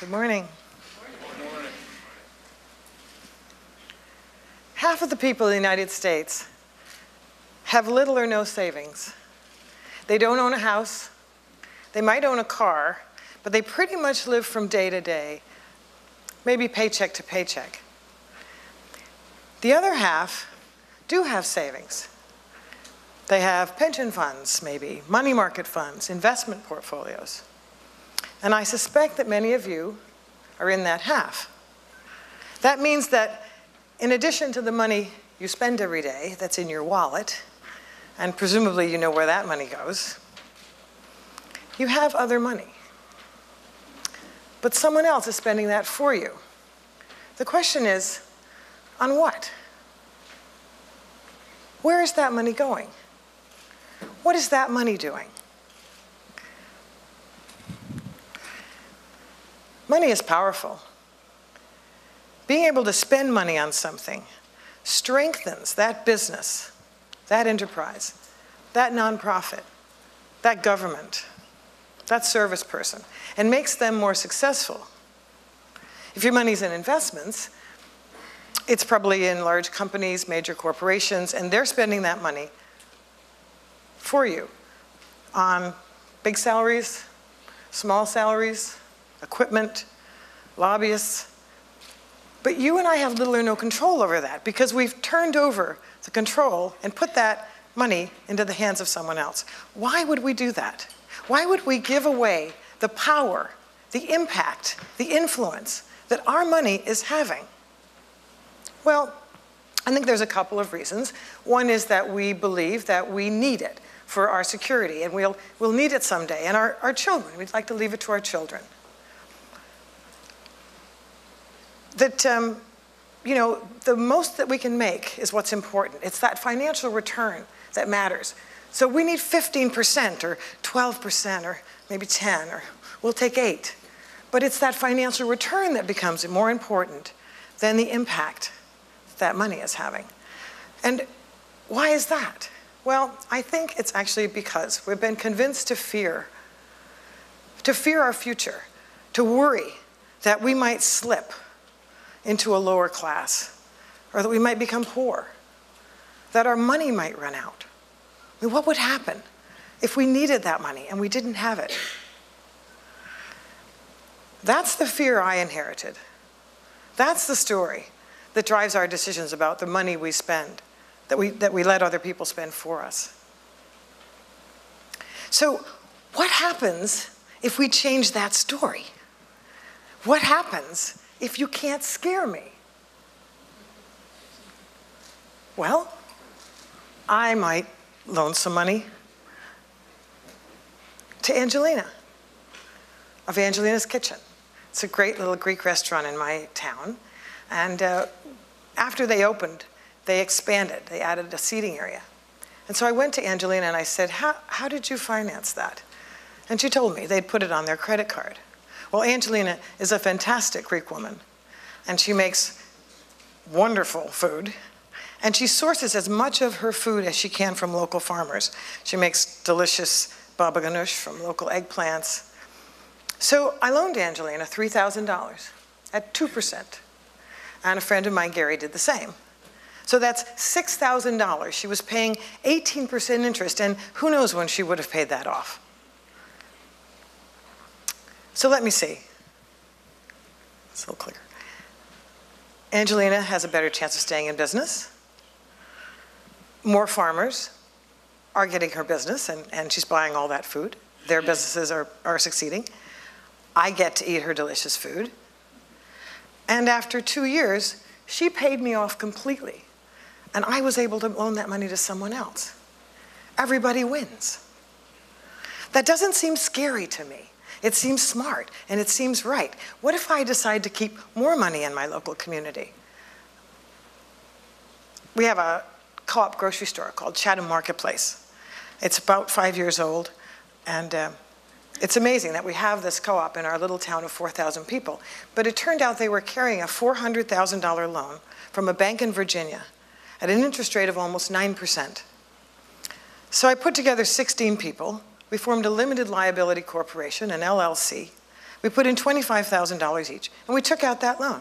Good morning. Good morning. Half of the people in the United States have little or no savings. They don't own a house. They might own a car, but they pretty much live from day to day, maybe paycheck to paycheck. The other half do have savings. They have pension funds, maybe, money market funds, investment portfolios. And I suspect that many of you are in that half. That means that in addition to the money you spend every day that's in your wallet, and presumably you know where that money goes, you have other money. But someone else is spending that for you. The question is, on what? Where is that money going? What is that money doing? Money is powerful. Being able to spend money on something strengthens that business, that enterprise, that nonprofit, that government, that service person, and makes them more successful. If your money's in investments, it's probably in large companies, major corporations, and they're spending that money for you on big salaries, small salaries, equipment, lobbyists. But you and I have little or no control over that because we've turned over the control and put that money into the hands of someone else. Why would we do that? Why would we give away the power, the impact, the influence that our money is having? Well, I think there's a couple of reasons. One is that we believe that we need it for our security, and we'll need it someday. And our children, we'd like to leave it to our children. That, the most that we can make is what's important. It's that financial return that matters. So we need 15% or 12% or maybe 10, or we'll take 8. But it's that financial return that becomes more important than the impact that money is having. And why is that? Well, I think it's actually because we've been convinced to fear our future, to worry that we might slip into a lower class, or that we might become poor, that our money might run out. I mean, what would happen if we needed that money and we didn't have it? That's the fear I inherited. That's the story that drives our decisions about the money we spend, that we let other people spend for us. So what happens if we change that story? What happens if you can't scare me? Well, I might loan some money to Angelina of Angelina's Kitchen. It's a great little Greek restaurant in my town. And after they opened, they expanded. They added a seating area. And so I went to Angelina and I said, how did you finance that? And she told me they'd put it on their credit card. Well, Angelina is a fantastic Greek woman, and she makes wonderful food, and she sources as much of her food as she can from local farmers. She makes delicious baba ganoush from local eggplants. So I loaned Angelina $3,000 at 2%, and a friend of mine, Gary, did the same. So that's $6,000. She was paying 18% interest, and who knows when she would have paid that off. So let me see. It's a little clicker. Angelina has a better chance of staying in business. More farmers are getting her business, and she's buying all that food. Their businesses are succeeding. I get to eat her delicious food. And after 2 years, she paid me off completely. And I was able to loan that money to someone else. Everybody wins. That doesn't seem scary to me. It seems smart, and it seems right. What if I decide to keep more money in my local community? We have a co-op grocery store called Chatham Marketplace. It's about 5 years old, and it's amazing that we have this co-op in our little town of 4,000 people. But it turned out they were carrying a $400,000 loan from a bank in Virginia at an interest rate of almost 9%. So I put together 16 people. We formed a limited liability corporation, an LLC, We put in $25,000 each, and we took out that loan.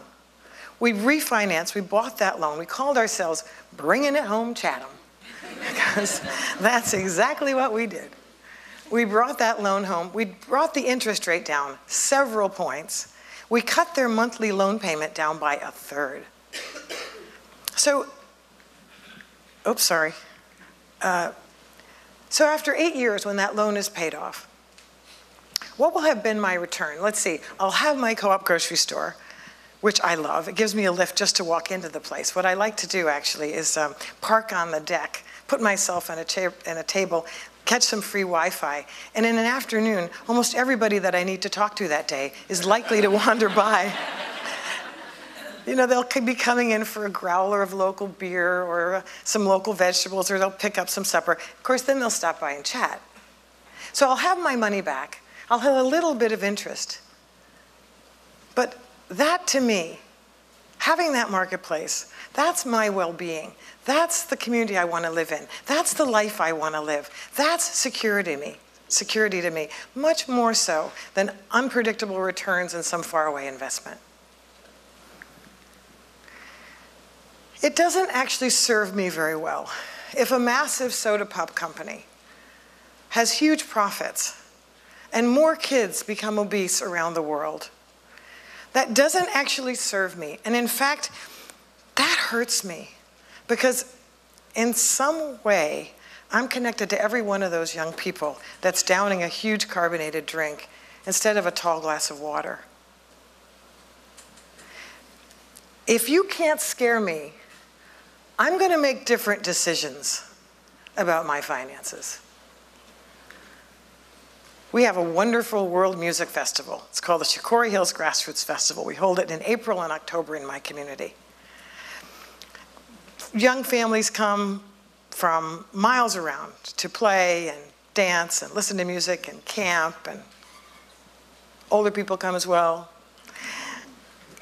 We refinanced, we bought that loan. We called ourselves Bringing It Home Chatham, because that's exactly what we did. We brought that loan home. We brought the interest rate down several points. We cut their monthly loan payment down by a third. So, oops, sorry. So after 8 years, when that loan is paid off, what will have been my return? Let's see. I'll have my co-op grocery store, which I love. It gives me a lift just to walk into the place. What I like to do, actually, is park on the deck, put myself in a table, catch some free Wi-Fi, and in an afternoon, almost everybody that I need to talk to that day is likely to wander by. You know, they'll be coming in for a growler of local beer or some local vegetables, or they'll pick up some supper. Of course, then they'll stop by and chat. So I'll have my money back. I'll have a little bit of interest. But that, to me, having that marketplace, that's my well-being. That's the community I want to live in. That's the life I want to live. That's security to me, much more so than unpredictable returns in some faraway investment. It doesn't actually serve me very well if a massive soda pop company has huge profits and more kids become obese around the world. That doesn't actually serve me. And in fact, that hurts me because in some way, I'm connected to every one of those young people that's downing a huge carbonated drink instead of a tall glass of water. If you can't scare me, I'm going to make different decisions about my finances. We have a wonderful world music festival. It's called the Shikori Hills Grassroots Festival. We hold it in April and October in my community. Young families come from miles around to play and dance and listen to music and camp, and older people come as well.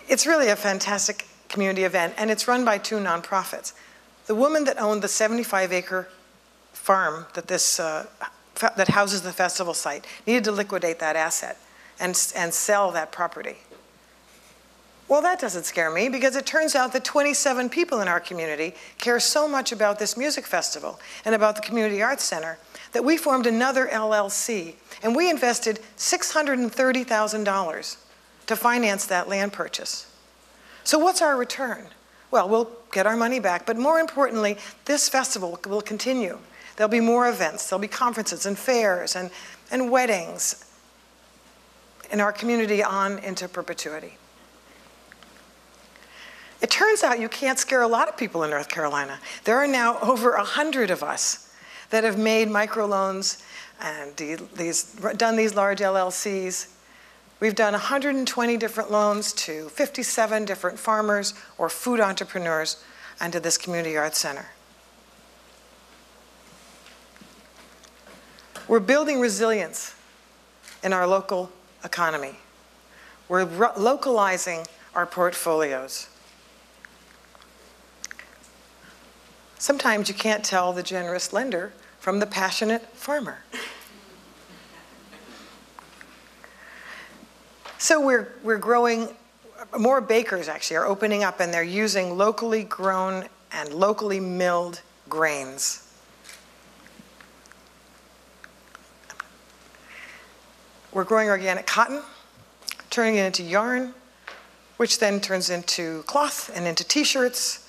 It's really a fantastic community event, and it's run by 2 nonprofits. The woman that owned the 75-acre farm that that houses the festival site needed to liquidate that asset and sell that property. Well, that doesn't scare me because it turns out that 27 people in our community care so much about this music festival and about the Community Arts Center that we formed another LLC, and we invested $630,000 to finance that land purchase. So what's our return? Well, we'll get our money back, but more importantly, this festival will continue. There'll be more events, there'll be conferences and fairs and weddings in our community on into perpetuity. It turns out you can't scare a lot of people in North Carolina. There are now over 100 of us that have made microloans and done these large LLCs. We've done 120 different loans to 57 different farmers or food entrepreneurs and to this Community Arts Center. We're building resilience in our local economy. We're localizing our portfolios. Sometimes you can't tell the generous lender from the passionate farmer. So we're growing, more bakers actually are opening up, and they're using locally grown and locally milled grains. We're growing organic cotton, turning it into yarn, which then turns into cloth and into t-shirts,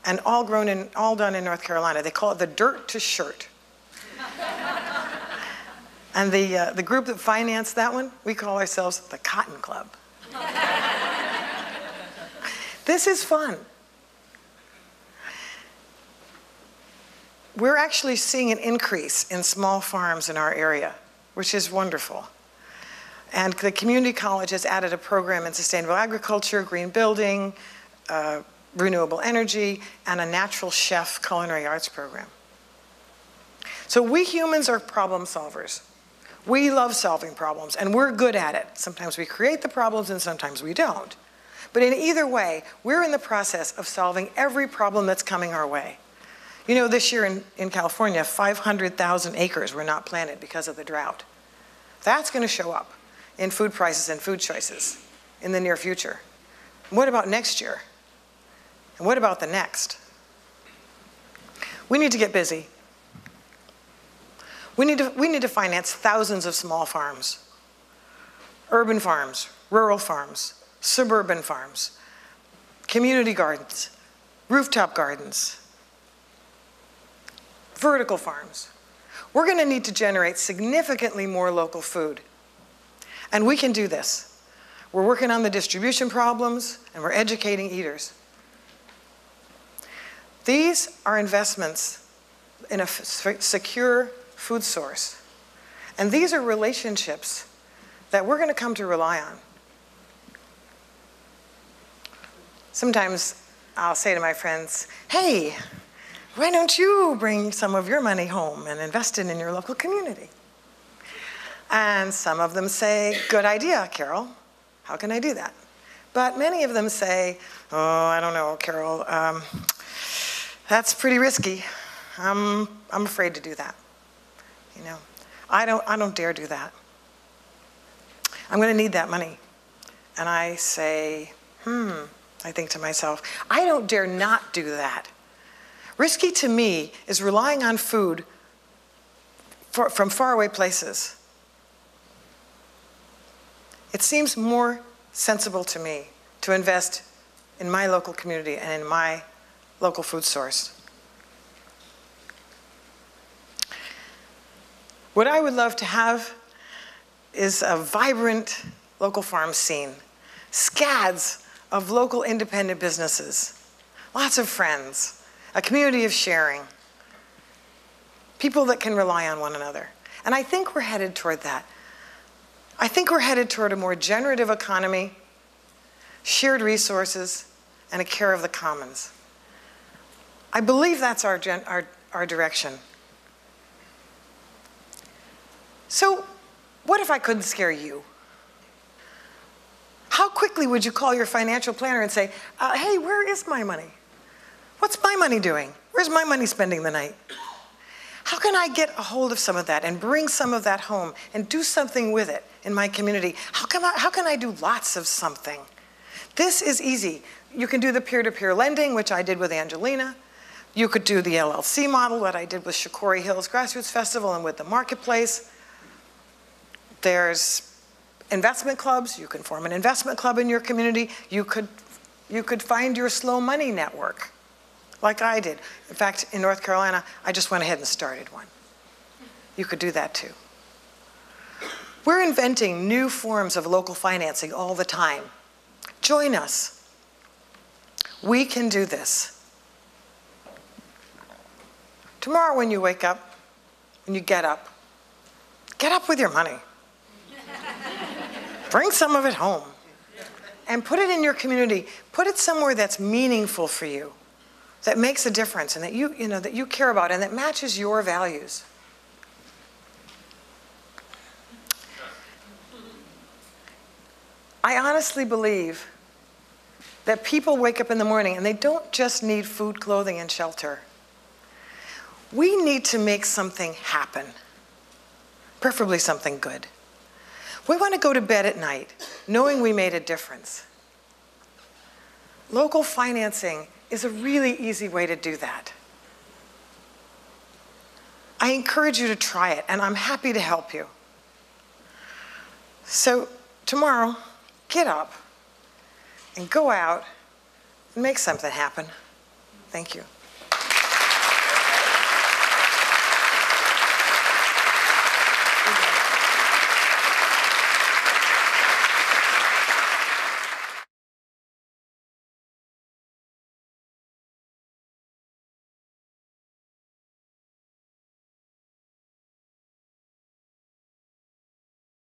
and all done in North Carolina. They call it the dirt to shirt. And the group that financed that one, we call ourselves the Cotton Club. This is fun. We're actually seeing an increase in small farms in our area, which is wonderful. And the community college has added a program in sustainable agriculture, green building, renewable energy, and a natural chef culinary arts program. So we humans are problem solvers. We love solving problems, and we're good at it. Sometimes we create the problems, and sometimes we don't. But in either way, we're in the process of solving every problem that's coming our way. You know, this year in California, 500,000 acres were not planted because of the drought. That's going to show up in food prices and food choices in the near future? What about next year? And what about the next? We need to get busy. We need to finance thousands of small farms, urban farms, rural farms, suburban farms, community gardens, rooftop gardens, vertical farms. We're going to need to generate significantly more local food. And we can do this. We're working on the distribution problems, and we're educating eaters. These are investments in a secure food source. And these are relationships that we're going to come to rely on. Sometimes I'll say to my friends, hey, why don't you bring some of your money home and invest it in your local community? And some of them say, good idea, Carol. How can I do that? But many of them say, oh, I don't know, Carol. That's pretty risky. I'm afraid to do that. You know, I don't dare do that. I'm going to need that money. And I say, I think to myself, I don't dare not do that. Risky to me is relying on food from faraway places. It seems more sensible to me to invest in my local community and in my local food source. What I would love to have is a vibrant local farm scene, scads of local independent businesses, lots of friends, a community of sharing, people that can rely on one another. And I think we're headed toward that. I think we're headed toward a more generative economy, shared resources, and a care of the commons. I believe that's our direction. So what if I couldn't scare you? How quickly would you call your financial planner and say, hey, where is my money? What's my money doing? Where's my money spending the night? How can I get a hold of some of that and bring some of that home and do something with it in my community? How can I do lots of something? This is easy. You can do the peer-to-peer lending, which I did with Angelina. You could do the LLC model, what I did with Shikori Hills Grassroots Festival and with the Marketplace. There's investment clubs. You can form an investment club in your community. You could find your slow money network, like I did. In fact, in North Carolina, I just went ahead and started one. You could do that too. We're inventing new forms of local financing all the time. Join us. We can do this. Tomorrow when you wake up, when you get up with your money. Bring some of it home and put it in your community. Put it somewhere that's meaningful for you, that makes a difference and that you care about and that matches your values. I honestly believe that people wake up in the morning and they don't just need food, clothing, and shelter. We need to make something happen, preferably something good. We want to go to bed at night knowing we made a difference. Local financing is a really easy way to do that. I encourage you to try it, and I'm happy to help you. So tomorrow, get up and go out and make something happen. Thank you.